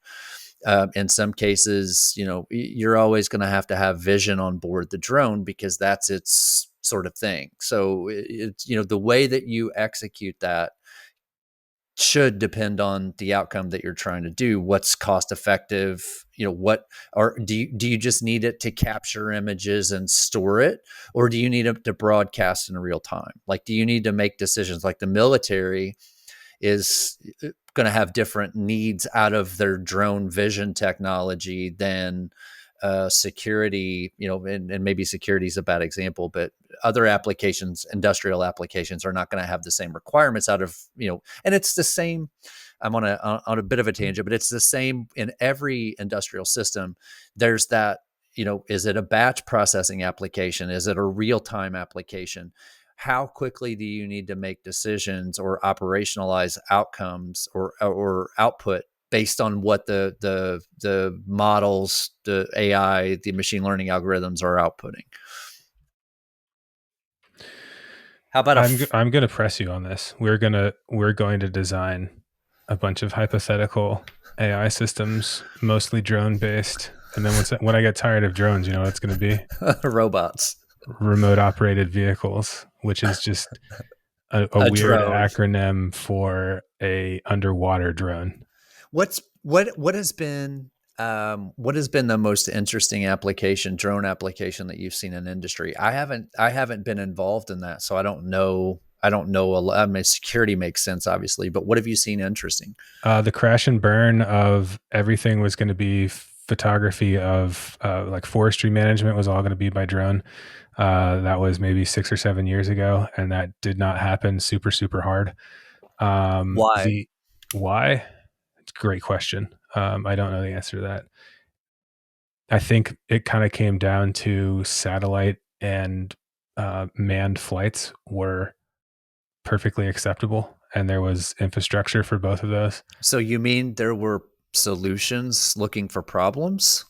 In some cases, you're always going to have vision on board the drone, because that's its sort of thing. So it's, the way that you execute that should depend on the outcome that you're trying to do. What's cost effective? What, or do you just need it to capture images and store it, or do you need it to broadcast in real time? Like, do you need to make decisions? Like the military is going to have different needs out of their drone vision technology than security, and maybe security is a bad example, but other applications, industrial applications, are not going to have the same requirements out of, and it's the same. I'm on a bit of a tangent, but it's the same in every industrial system. There's that, is it a batch processing application? Is it a real-time application? How quickly do you need to make decisions or operationalize outcomes or output based on what the models, the AI, the machine learning algorithms are outputting? How about I'm going to press you on this. We're going to design a bunch of hypothetical AI systems, mostly drone based. And then when I get tired of drones, you know what it's going to be? robots? Remote operated vehicles, which is just a A weird drone. acronym for a underwater drone. What has been the most interesting drone application that you've seen in industry? I haven't been involved in that, so I don't know. I don't know a lot. I mean, security makes sense, obviously, but what have you seen interesting? The crash and burn of everything was going to be photography of like forestry management was all going to be by drone. That was maybe 6 or 7 years ago, and that did not happen super, super hard. Why? The why? It's a great question. I don't know the answer to that. I think it kind of came down to satellite and manned flights were perfectly acceptable, and there was infrastructure for both of those. So you mean there were solutions looking for problems?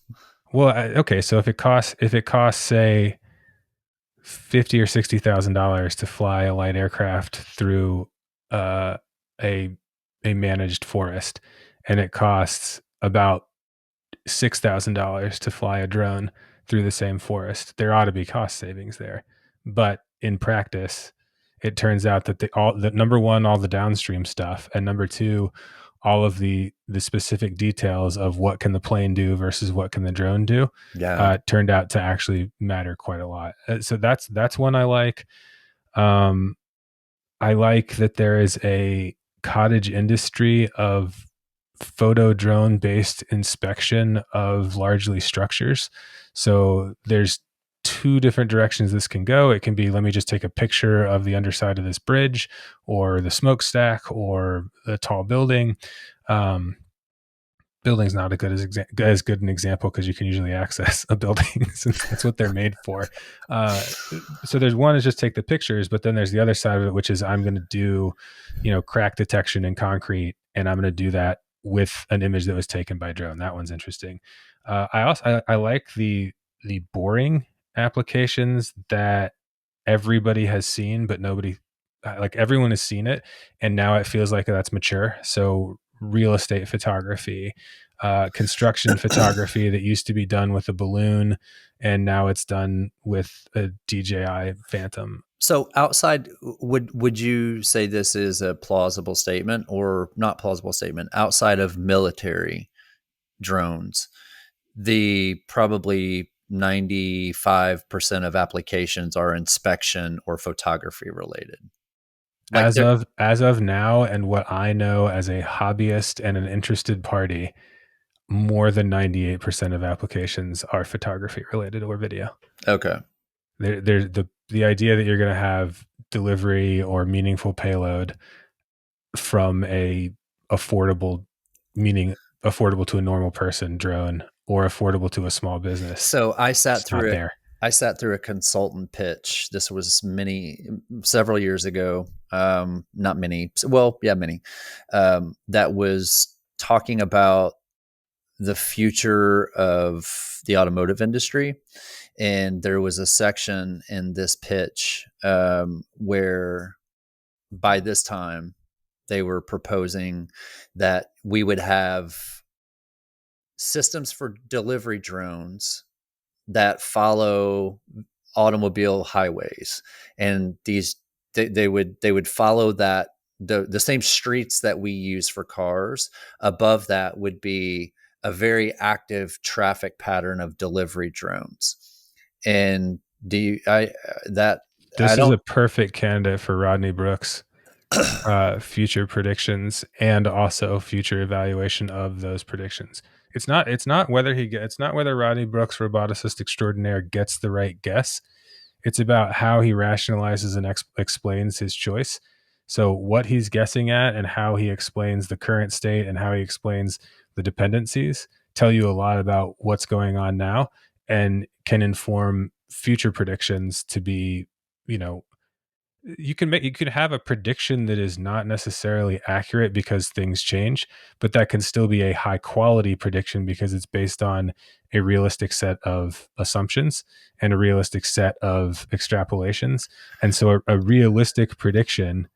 Well, okay, so if it costs say $50,000 or $60,000 to fly a light aircraft through uh, a a managed forest, and it costs about $6,000 to fly a drone through the same forest, there ought to be cost savings there. But in practice, it turns out that the number one, all the downstream stuff, and number two, all of the specific details of what can the plane do versus what can the drone do Yeah. turned out to actually matter quite a lot. So that's one I like. Um, I like that there is a cottage industry of photo drone based inspection of largely structures. So there's two different directions this can go. It can be, let me just take a picture of the underside of this bridge or the smokestack or a tall building. Um, Building's not as good an example because you can usually access a building since that's what they're made for. Uh, so there's one is just take the pictures, but then there's the other side of it, which is I'm going to do, crack detection in concrete, and I'm going to do that with an image that was taken by drone. That one's interesting. I like the boring applications that everybody has seen, but nobody, like everyone has seen it, and now it feels like that's mature. So real estate photography, construction photography that used to be done with a balloon, and now it's done with a DJI Phantom. So outside, would you say this is a plausible statement or not plausible statement? Outside of military drones, the probably 95% of applications are inspection or photography related. Like As of now, and what I know as a hobbyist and an interested party, more than 98% of applications are photography related or video. okay. The idea that you're going to have delivery or meaningful payload from a affordable, meaning affordable to a normal person drone or affordable to a small business, So it's not there. I sat through a consultant pitch. This was several years ago. Not many. Well, yeah, many. That was talking about the future of the automotive industry. And there was a section in this pitch where by this time they were proposing that we would have systems for delivery drones that follow automobile highways, and they would follow that the same streets that we use for cars. Above that would be a very active traffic pattern of delivery drones. And do you I that I This is don't a perfect candidate for Rodney Brooks future predictions and also future evaluation of those predictions. It's not whether Rodney Brooks, roboticist extraordinaire, gets the right guess. It's about how he rationalizes and explains his choice. So what he's guessing at and how he explains the current state and how he explains the dependencies tell you a lot about what's going on now and can inform future predictions to be, you know, you can have a prediction that is not necessarily accurate because things change, but that can still be a high quality prediction because it's based on a realistic set of assumptions and a realistic set of extrapolations. And so a realistic prediction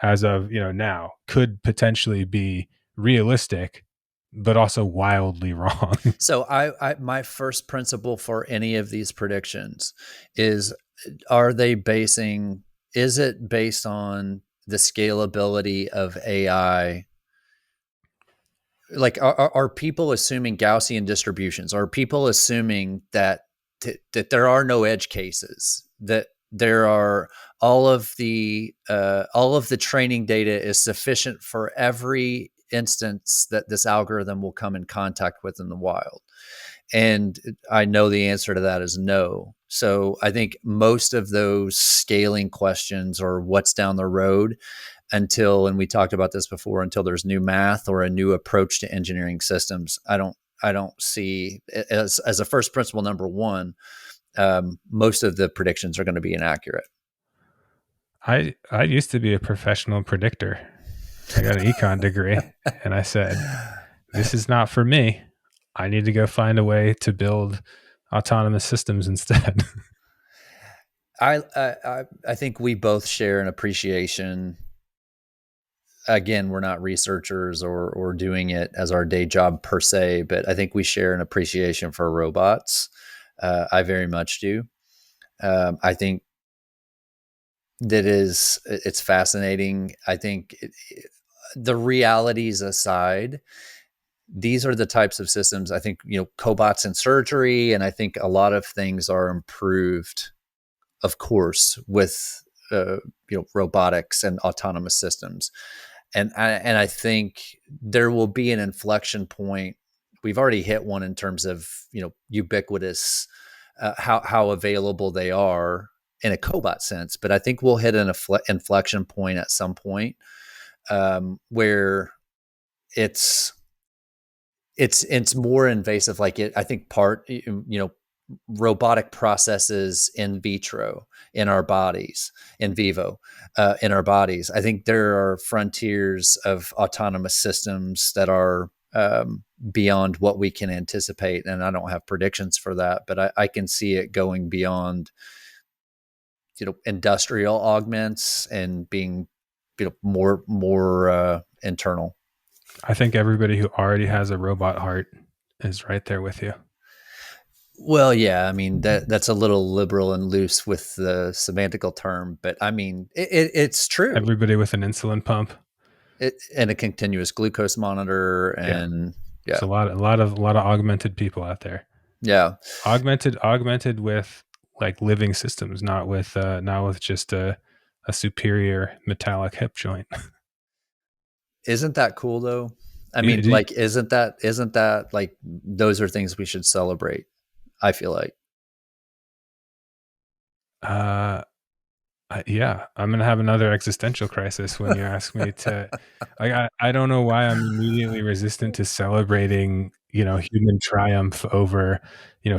as of, now could potentially be realistic but also wildly wrong. So I my first principle for any of these predictions is, are they basing is it based on the scalability of AI? Like, are people assuming Gaussian distributions? Are people assuming that there are no edge cases, that there are all of the training data is sufficient for every instance that this algorithm will come in contact with in the wild? And I know the answer to that is no. So I think most of those scaling questions or what's down the road until, and we talked about this before, until there's new math or a new approach to engineering systems. I don't see, as a first principle number one, most of the predictions are going to be inaccurate. I used to be a professional predictor. I got an econ degree, and I said, this is not for me. I need to go find a way to build autonomous systems instead. I think we both share an appreciation. Again, we're not researchers or doing it as our day job per se, but I think we share an appreciation for robots. I very much do. I think it's fascinating. I think the realities aside, these are the types of systems I think, cobots in surgery, and I think a lot of things are improved, of course, with uh, robotics and autonomous systems. And I think there will be an inflection point. We've already hit one in terms of ubiquitous, how available they are in a cobot sense, but I think we'll hit an inflection point at some point, where it's it's more invasive. Like I think robotic processes in vitro in our bodies, in vivo, in our bodies. I think there are frontiers of autonomous systems that are, beyond what we can anticipate, and I don't have predictions for that, but I can see it going beyond industrial augments and being more internal. I think everybody who already has a robot heart is right there with you. Well, yeah, I mean that's a little liberal and loose with the semantical term, but I mean it's true. Everybody with an insulin pump. And a continuous glucose monitor, Yeah. and There's yeah, a lot of augmented people out there. yeah. Augmented with like living systems, not with just a superior metallic hip joint. Isn't that cool though? I Yeah, mean, like, isn't that like those are things we should celebrate? I feel like. uh, yeah, I'm gonna have another existential crisis when you ask me to. Like, I don't know why I'm immediately resistant to celebrating, human triumph over,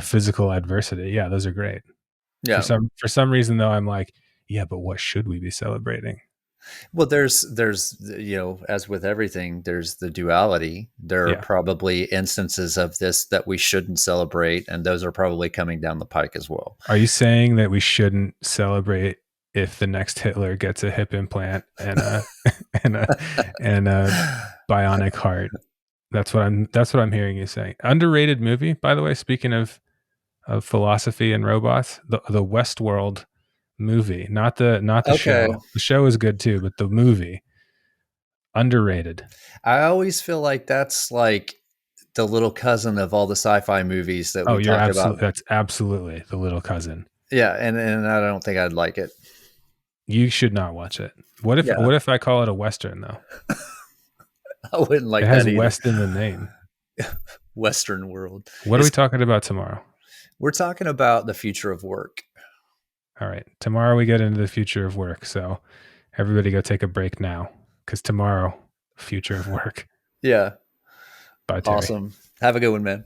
physical adversity. Yeah, those are great. For Yeah. some reason though, I'm like, yeah, but what should we be celebrating? Well, there's as with everything, there's the duality. There are Yeah. probably instances of this that we shouldn't celebrate, and those are probably coming down the pike as well. Are you saying that we shouldn't celebrate if the next Hitler gets a hip implant and a and a and a bionic heart? That's what I'm hearing you saying. Underrated movie, by the way. Speaking of philosophy and robots, the Westworld movie, not the Okay. show. The show is good too, but the movie underrated. I always feel like that's like the little cousin of all the sci-fi movies that Oh, we you're talk about. absolutely that's absolutely the little cousin. Yeah, and I don't think I'd like it. You should not watch it. What if Yeah, what if I call it a western though? I wouldn't It like has that either. West in the name. Western world. What are we It's talking about tomorrow? We're talking about the future of work. All right. Tomorrow we get into the future of work. So everybody go take a break now because tomorrow, future of work. Yeah, Bye, Terry. awesome. Have a good one, man.